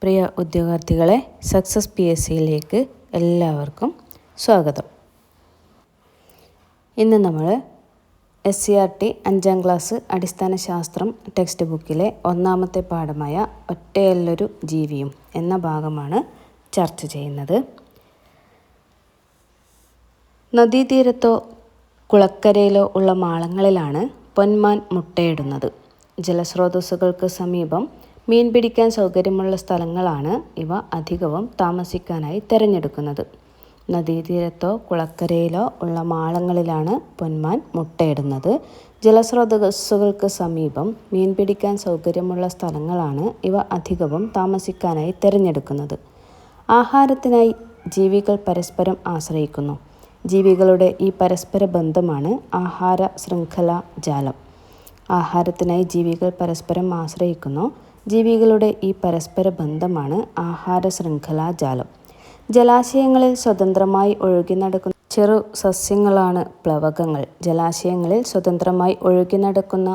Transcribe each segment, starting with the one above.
പ്രിയ ഉദ്യോഗാർത്ഥികളെ, success PSCയിലേക്ക് എല്ലാവർക്കും സ്വാഗതം. ഇന്ന് നമ്മൾ SCERT 5ാം ക്ലാസ് അടിസ്ഥാന ശാസ്ത്രം ടെക്സ്റ്റ് ബുക്കിലെ ഒന്നാമത്തെ പാഠമായ ഒറ്റയല്ലൊരു ജീവിയും എന്ന ഭാഗമാണ് ചർച്ച ചെയ്യുന്നത്. നദീതീരത്തോ കുളക്കരയിലോ ഉള്ള മാളങ്ങളിലാണ് പൊന്മാൻ മുട്ടയിടുന്നത്. ജലസ്രോതസ്സുകൾക്ക് സമീപം മീൻ പിടിക്കാൻ സൗകര്യമുള്ള സ്ഥലങ്ങളാണ് ഇവ അധികവും താമസിക്കാനായി തിരഞ്ഞെടുക്കുന്നത്. നദീതീരത്തോ കുളക്കരയിലോ ഉള്ള മാളങ്ങളിലാണ് പൊന്മാൻ മുട്ടയിടുന്നത്. ജലസ്രോതസ്സുകൾക്ക് സമീപം മീൻ പിടിക്കാൻ സൗകര്യമുള്ള സ്ഥലങ്ങളാണ് ഇവ അധികവും താമസിക്കാനായി തിരഞ്ഞെടുക്കുന്നത്. ആഹാരത്തിനായി ജീവികൾ പരസ്പരം ആശ്രയിക്കുന്നു. ജീവികളുടെ ഈ പരസ്പര ബന്ധമാണ് ആഹാര ശൃംഖലാ ജാലം. ആഹാരത്തിനായി ജീവികൾ പരസ്പരം ആശ്രയിക്കുന്നു. ജീവികളുടെ ഈ പരസ്പര ബന്ധമാണ് ആഹാര ശൃംഖലാ ജാലം. ജലാശയങ്ങളിൽ സ്വതന്ത്രമായി ഒഴുകി നടക്കുന്ന ചെറു സസ്യങ്ങളാണ് പ്ലവകങ്ങൾ. ജലാശയങ്ങളിൽ സ്വതന്ത്രമായി ഒഴുകി നടക്കുന്ന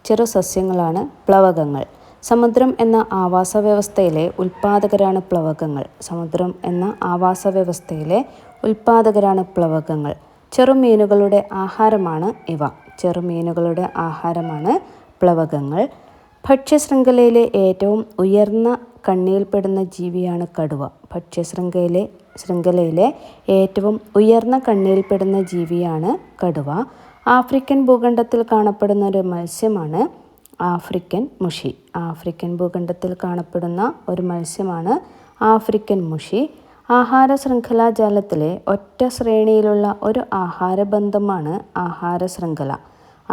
ചെറു സസ്യങ്ങളാണ് പ്ലവകങ്ങൾ. സമുദ്രം എന്ന ആവാസ വ്യവസ്ഥയിലെ ഉൽപ്പാദകരാണ് പ്ലവകങ്ങൾ. സമുദ്രം എന്ന ആവാസ വ്യവസ്ഥയിലെ ഉൽപ്പാദകരാണ് പ്ലവകങ്ങൾ. ചെറുമീനുകളുടെ ആഹാരമാണ് ഇവ. ചെറുമീനുകളുടെ ആഹാരമാണ് പ്ലവകങ്ങൾ. ഭക്ഷ്യശൃംഖലയിലെ ഏറ്റവും ഉയർന്ന കണ്ണിയിൽപ്പെടുന്ന ജീവിയാണ് കടുവ. ഭക്ഷ്യശൃംഖലയിലെ ഏറ്റവും ഉയർന്ന കണ്ണിയിൽപ്പെടുന്ന ജീവിയാണ് കടുവ. ആഫ്രിക്കൻ ഭൂഖണ്ഡത്തിൽ കാണപ്പെടുന്ന ഒരു മത്സ്യമാണ് ആഫ്രിക്കൻ മുഷി. ആഫ്രിക്കൻ ഭൂഖണ്ഡത്തിൽ കാണപ്പെടുന്ന ഒരു മത്സ്യമാണ് ആഫ്രിക്കൻ മുഷി. ആഹാര ശൃംഖലാ ജാലത്തിലെ ഒറ്റ ശ്രേണിയിലുള്ള ഒരു ആഹാരബന്ധമാണ് ആഹാര ശൃംഖല.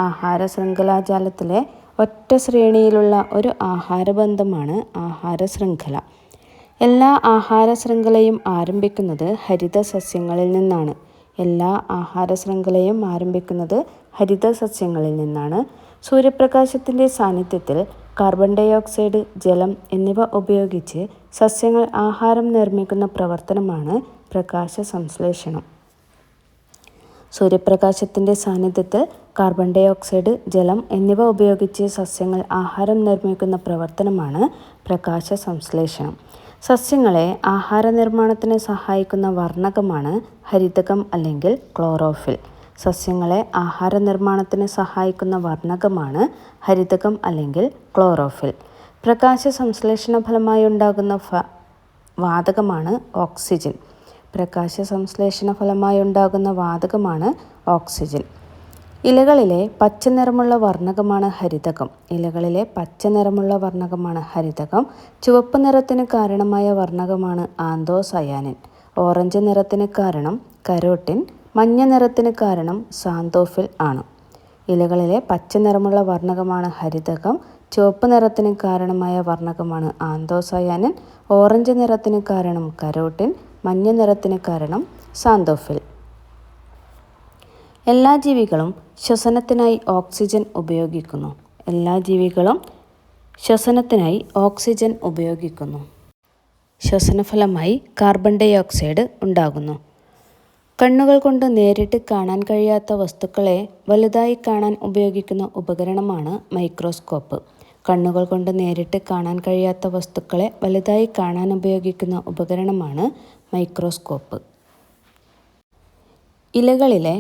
ആഹാര ശൃംഖലാ ജാലത്തിലെ ഒറ്റ ശ്രേണിയിലുള്ള ഒരു ആഹാരബന്ധമാണ് ആഹാര ശൃംഖല. എല്ലാ ആഹാര ശൃംഖലയും ആരംഭിക്കുന്നത് ഹരിത സസ്യങ്ങളിൽ നിന്നാണ്. എല്ലാ ആഹാര ശൃംഖലയും ആരംഭിക്കുന്നത് ഹരിത സസ്യങ്ങളിൽ നിന്നാണ്. സൂര്യപ്രകാശത്തിൻ്റെ സാന്നിധ്യത്തിൽ കാർബൺ ഡൈ ഓക്സൈഡ്, ജലം എന്നിവ ഉപയോഗിച്ച് സസ്യങ്ങൾ ആഹാരം നിർമ്മിക്കുന്ന പ്രവർത്തനമാണ് പ്രകാശ സംശ്ലേഷണം. സൂര്യപ്രകാശത്തിൻ്റെ സാന്നിധ്യത്തിൽ കാർബൺ ഡൈ ഓക്സൈഡ്, ജലം എന്നിവ ഉപയോഗിച്ച് സസ്യങ്ങൾ ആഹാരം നിർമ്മിക്കുന്ന പ്രവർത്തനമാണ് പ്രകാശ സംശ്ലേഷണം. സസ്യങ്ങളെ ആഹാര നിർമ്മാണത്തിന് സഹായിക്കുന്ന വർണ്ണകമാണ് ഹരിതകം അല്ലെങ്കിൽ ക്ലോറോഫിൽ. സസ്യങ്ങളെ ആഹാര നിർമ്മാണത്തിന് സഹായിക്കുന്ന വർണ്ണകമാണ് ഹരിതകം അല്ലെങ്കിൽ ക്ലോറോഫിൽ. പ്രകാശ സംശ്ലേഷണ ഫലമായി ഉണ്ടാകുന്ന വാതകമാണ് ഓക്സിജൻ. പ്രകാശ സംശ്ലേഷണ ഫലമായി ഉണ്ടാകുന്ന വാതകമാണ് ഓക്സിജൻ. ഇലകളിലെ പച്ച നിറമുള്ള വർണ്ണകമാണ് ഹരിതകം. ഇലകളിലെ പച്ച നിറമുള്ള വർണ്ണകമാണ് ഹരിതകം. ചുവപ്പ് നിറത്തിന് കാരണമായ വർണ്ണകമാണ് ആന്തോസയാനിൻ. ഓറഞ്ച് നിറത്തിന് കാരണം കരോട്ടിൻ. മഞ്ഞ നിറത്തിന് കാരണം സാന്തോഫിൽ ആണ്. ഇലകളിലെ പച്ച നിറമുള്ള വർണ്ണകമാണ് ഹരിതകം. ചുവപ്പ് നിറത്തിന് കാരണമായ വർണ്ണകമാണ് ആന്തോസയാനിൻ. ഓറഞ്ച് നിറത്തിന് കാരണം കരോട്ടിൻ. മഞ്ഞ നിറത്തിന് കാരണം സാന്തോഫിൽ. എല്ലാ ജീവികളും ശ്വസനത്തിനായി ഓക്സിജൻ ഉപയോഗിക്കുന്നു. എല്ലാ ജീവികളും ശ്വസനത്തിനായി ഓക്സിജൻ ഉപയോഗിക്കുന്നു. ശ്വസനഫലമായി കാർബൺ ഡൈ ഓക്സൈഡ് ഉണ്ടാകുന്നു. കണ്ണുകൾ കൊണ്ട് നേരിട്ട് കാണാൻ കഴിയാത്ത വസ്തുക്കളെ വലുതായി കാണാൻ ഉപയോഗിക്കുന്ന ഉപകരണമാണ് മൈക്രോസ്കോപ്പ്. കണ്ണുകൾ കൊണ്ട് നേരിട്ട് കാണാൻ കഴിയാത്ത വസ്തുക്കളെ വലുതായി കാണാൻ ഉപയോഗിക്കുന്ന ഉപകരണമാണ് മൈക്രോസ്കോപ്പ്. ഇലകളിലെ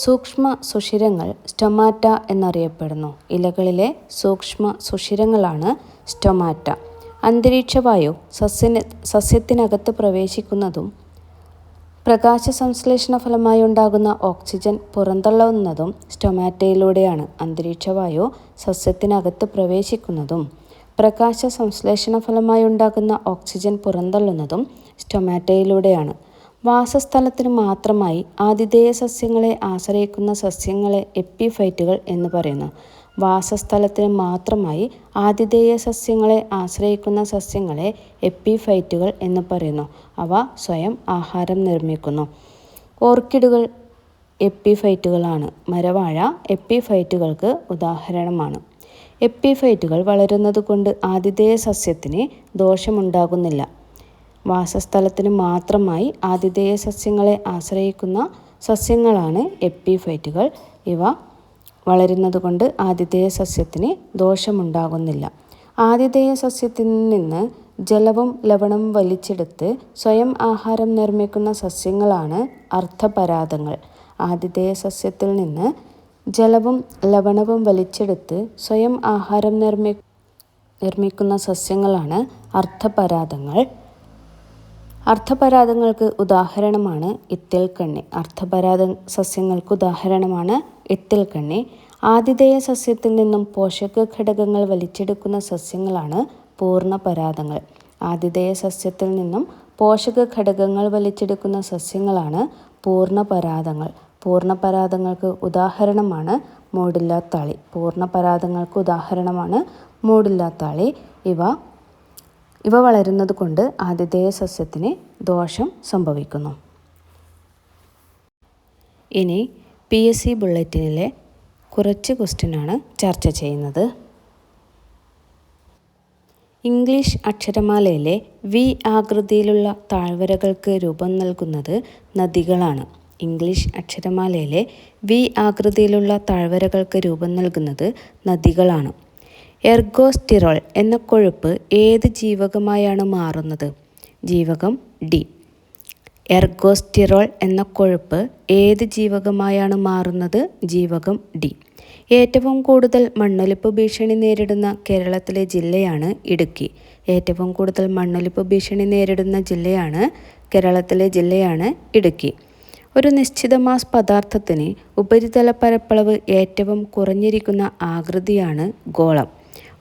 സൂക്ഷ്മ സുഷിരങ്ങൾ സ്റ്റൊമാറ്റ എന്നറിയപ്പെടുന്നു. ഇലകളിലെ സൂക്ഷ്മ സുഷിരങ്ങളാണ് സ്റ്റൊമാറ്റ. അന്തരീക്ഷവായു സസ്യത്തിനകത്ത് പ്രവേശിക്കുന്നതും പ്രകാശ സംശ്ലേഷണ ഫലമായി ഉണ്ടാകുന്ന ഓക്സിജൻ പുറന്തള്ളുന്നതും സ്റ്റൊമാറ്റയിലൂടെയാണ്. അന്തരീക്ഷവായു സസ്യത്തിനകത്ത് പ്രവേശിക്കുന്നതും പ്രകാശ സംശ്ലേഷണ ഫലമായി ഉണ്ടാകുന്ന ഓക്സിജൻ പുറന്തള്ളുന്നതും സ്റ്റൊമാറ്റയിലൂടെയാണ്. വാസസ്ഥലത്തിന് മാത്രമായി ആതിഥേയ സസ്യങ്ങളെ ആശ്രയിക്കുന്ന സസ്യങ്ങളെ എപ്പിഫൈറ്റുകൾ എന്ന് പറയുന്നു. വാസസ്ഥലത്തിന് മാത്രമായി ആതിഥേയ സസ്യങ്ങളെ ആശ്രയിക്കുന്ന സസ്യങ്ങളെ എപ്പിഫൈറ്റുകൾ എന്ന് പറയുന്നു. അവ സ്വയം ആഹാരം നിർമ്മിക്കുന്നു. ഓർക്കിഡുകൾ എപ്പിഫൈറ്റുകളാണ്. മരവാഴ എപ്പിഫൈറ്റുകൾക്ക് ഉദാഹരണമാണ്. എപ്പിഫൈറ്റുകൾ വളരുന്നതുകൊണ്ട് ആതിഥേയ സസ്യത്തിന് ദോഷമുണ്ടാകുന്നില്ല. വാസസ്ഥലത്തിന് മാത്രമായി ആതിഥേയ സസ്യങ്ങളെ ആശ്രയിക്കുന്ന സസ്യങ്ങളാണ് എപ്പിഫൈറ്റുകൾ. ഇവ വളരുന്നതുകൊണ്ട് ആതിഥേയ സസ്യത്തിന് ദോഷമുണ്ടാകുന്നില്ല. ആതിഥേയ സസ്യത്തിൽ നിന്ന് ജലവും ലവണവും വലിച്ചെടുത്ത് സ്വയം ആഹാരം നിർമ്മിക്കുന്ന സസ്യങ്ങളാണ് അർദ്ധപരാദങ്ങൾ. ആതിഥേയ സസ്യത്തിൽ നിന്ന് ജലവും ലവണവും വലിച്ചെടുത്ത് സ്വയം ആഹാരം നിർമ്മിക്കുന്ന സസ്യങ്ങളാണ് അർദ്ധപരാദങ്ങൾ. അർദ്ധപരാദങ്ങൾക്ക് ഉദാഹരണമാണ് ഇത്തിൽക്കണ്ണി. അർദ്ധപരാദ സസ്യങ്ങൾക്ക് ഉദാഹരണമാണ് ഇത്തിൽക്കണ്ണി. ആതിഥേയ സസ്യത്തിൽ നിന്നും പോഷക ഘടകങ്ങൾ വലിച്ചെടുക്കുന്ന സസ്യങ്ങളാണ് പൂർണ്ണപരാദങ്ങൾ. ആതിഥേയ സസ്യത്തിൽ നിന്നും പോഷക ഘടകങ്ങൾ വലിച്ചെടുക്കുന്ന സസ്യങ്ങളാണ് പൂർണ്ണപരാദങ്ങൾ. പൂർണ്ണപരാദങ്ങൾക്ക് ഉദാഹരണമാണ് മൂടില്ലാത്താളി. പൂർണ്ണപരാദങ്ങൾക്ക് ഉദാഹരണമാണ് മൂടില്ലാത്താളി. ഇവ വളരുന്നത് കൊണ്ട് ആതിഥേയ സസ്യത്തിന് ദോഷം സംഭവിക്കുന്നു. ഇനി PSC ബുള്ളറ്റിനിലെ കുറച്ച് ക്വസ്റ്റ്യനാണ് ചർച്ച ചെയ്യുന്നത്. ഇംഗ്ലീഷ് അക്ഷരമാലയിലെ V ആകൃതിയിലുള്ള താഴ്വരകൾക്ക് രൂപം നൽകുന്നത് നദികളാണ്. ഇംഗ്ലീഷ് അക്ഷരമാലയിലെ V ആകൃതിയിലുള്ള താഴ്വരകൾക്ക് രൂപം നൽകുന്നത് നദികളാണ്. എർഗോസ്റ്റിറോൾ എന്ന കൊഴുപ്പ് ഏത് ജീവകമായാണ് മാറുന്നത്? ജീവകം D. എർഗോസ്റ്റിറോൾ എന്ന കൊഴുപ്പ് ഏത് ജീവകമായാണ് മാറുന്നത്? ജീവകം D. ഏറ്റവും കൂടുതൽ മണ്ണൊലിപ്പ് ഭീഷണി നേരിടുന്ന കേരളത്തിലെ ജില്ലയാണ് ഇടുക്കി. ഏറ്റവും കൂടുതൽ മണ്ണൊലിപ്പ് ഭീഷണി നേരിടുന്ന കേരളത്തിലെ ജില്ലയാണ് ഇടുക്കി. ഒരു നിശ്ചിത മാസ് പദാർത്ഥത്തിന് ഉപരിതല പരപ്പളവ് ഏറ്റവും കുറഞ്ഞിരിക്കുന്ന ആകൃതിയാണ് ഗോളം.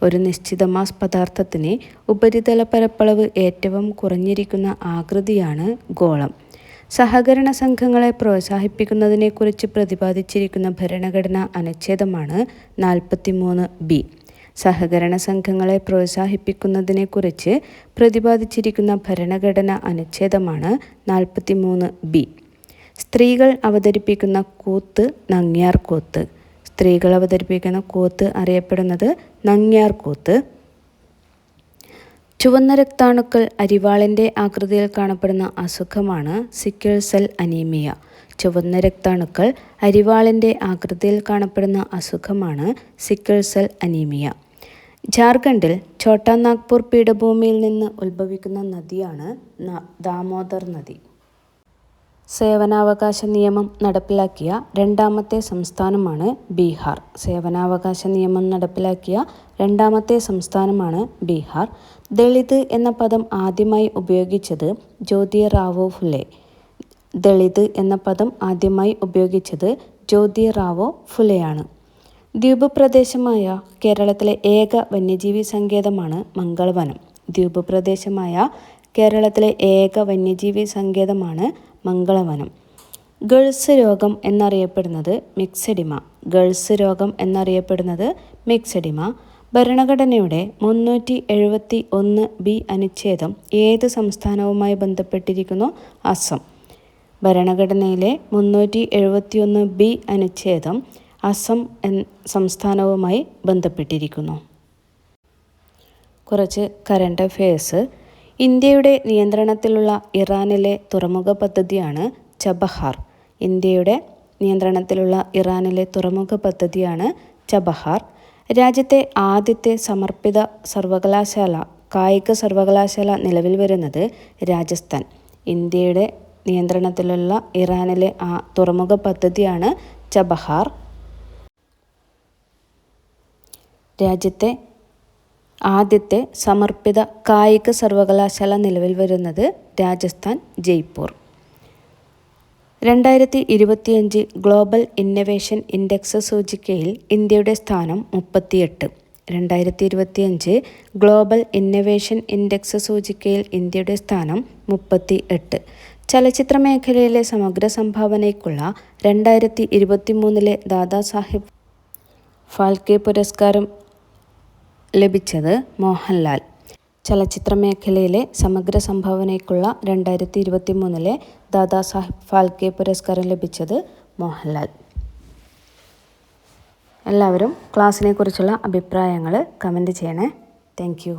ഒരു നിശ്ചിത മാസ് പദാർത്ഥത്തിന് ഉപരിതല പരപ്പളവ് ഏറ്റവും കുറഞ്ഞിരിക്കുന്ന ആകൃതിയാണ് ഗോളം. സഹകരണ സംഘങ്ങളെ പ്രോത്സാഹിപ്പിക്കുന്നതിനെക്കുറിച്ച് പ്രതിപാദിച്ചിരിക്കുന്ന ഭരണഘടനാ അനുച്ഛേദമാണ് 43B. സഹകരണ സംഘങ്ങളെ പ്രോത്സാഹിപ്പിക്കുന്നതിനെക്കുറിച്ച് പ്രതിപാദിച്ചിരിക്കുന്ന ഭരണഘടനാ അനുച്ഛേദമാണ് 43B. സ്ത്രീകൾ അവതരിപ്പിക്കുന്ന കൂത്ത് നങ്ങ്യാർ കൂത്ത്. സ്ത്രീകൾ അവതരിപ്പിക്കുന്ന കൂത്ത് അറിയപ്പെടുന്നത് നങ്ങ്യാർ കൂത്ത്. ചുവന്ന രക്താണുക്കൾ അരിവാളിൻ്റെ ആകൃതിയിൽ കാണപ്പെടുന്ന അസുഖമാണ് സിക്കിൾ സെൽ അനീമിയ. ചുവന്ന രക്താണുക്കൾ അരിവാളിൻ്റെ ആകൃതിയിൽ കാണപ്പെടുന്ന അസുഖമാണ് സിക്കിൾ സെൽ അനീമിയ. ജാർഖണ്ഡിൽ ഛോട്ടാ നാഗ്പൂർ പീഠഭൂമിയിൽ നിന്ന് ഉത്ഭവിക്കുന്ന നദിയാണ് ദാമോദർ നദി. സേവനാവകാശ നിയമം നടപ്പിലാക്കിയ രണ്ടാമത്തെ സംസ്ഥാനമാണ് ബീഹാർ. സേവനാവകാശ നിയമം നടപ്പിലാക്കിയ രണ്ടാമത്തെ സംസ്ഥാനമാണ് ബീഹാർ. ദളിത് എന്ന പദം ആദ്യമായി ഉപയോഗിച്ചത് ജ്യോതിറാവോ ഫുലെ. ദളിത് എന്ന പദം ആദ്യമായി ഉപയോഗിച്ചത് ജ്യോതിറാവോ ഫുലെയാണ്. ദ്വീപ് പ്രദേശമായ കേരളത്തിലെ ഏക വന്യജീവി സങ്കേതമാണ് മംഗൾവനം. ദ്വീപ് പ്രദേശമായ കേരളത്തിലെ ഏക വന്യജീവി സങ്കേതമാണ് മംഗളവനം. ഗൾസ് രോഗം എന്നറിയപ്പെടുന്നത് മിക്സഡിമ. ഗൾസ് രോഗം എന്നറിയപ്പെടുന്നത് മിക്സഡിമ. ഭരണഘടനയുടെ 371B അനുച്ഛേദം ഏത് സംസ്ഥാനവുമായി ബന്ധപ്പെട്ടിരിക്കുന്നു? അസം. ഭരണഘടനയിലെ 371B അനുച്ഛേദം അസം സംസ്ഥാനവുമായി ബന്ധപ്പെട്ടിരിക്കുന്നു. കുറച്ച് കറണ്ട് അഫയേഴ്സ്. ഇന്ത്യയുടെ നിയന്ത്രണത്തിലുള്ള ഇറാനിലെ തുറമുഖ പദ്ധതിയാണ് ചബഹാർ. ഇന്ത്യയുടെ നിയന്ത്രണത്തിലുള്ള ഇറാനിലെ തുറമുഖ പദ്ധതിയാണ് ചബഹാർ. രാജ്യത്തെ ആദ്യത്തെ സമർപ്പിത കായിക സർവകലാശാല നിലവിൽ വരുന്നത് രാജസ്ഥാൻ. ഇന്ത്യയുടെ നിയന്ത്രണത്തിലുള്ള ഇറാനിലെ തുറമുഖ പദ്ധതിയാണ് ചബഹാർ. രാജ്യത്തെ ആദ്യത്തെ സമർപ്പിത കായിക സർവകലാശാല നിലവിൽ വരുന്നത് Rajasthan, Jaipur. 2025 global innovation index സൂചികയിൽ ഇന്ത്യയുടെ സ്ഥാനം 38. 2025 ഗ്ലോബൽ ഇന്നൊവേഷൻ ഇൻഡെക്സ് സൂചികയിൽ ഇന്ത്യയുടെ സ്ഥാനം 38. ചലച്ചിത്ര മേഖലയിലെ സമഗ്ര സംഭാവനയ്ക്കുള്ള 2023 ദാദാസാഹിബ് ഫാൽക്കെ പുരസ്കാരം ലഭിച്ചത് മോഹൻലാൽ. ചലച്ചിത്ര മേഖലയിലെ സമഗ്ര സംഭാവനയ്ക്കുള്ള 2023 ദാദാസാഹിബ് ഫാൽക്കെ പുരസ്കാരം ലഭിച്ചത് മോഹൻലാൽ. എല്ലാവരും ക്ലാസ്സിനെ കുറിച്ചുള്ള അഭിപ്രായങ്ങൾ കമൻറ്റ് ചെയ്യണേ. Thank you.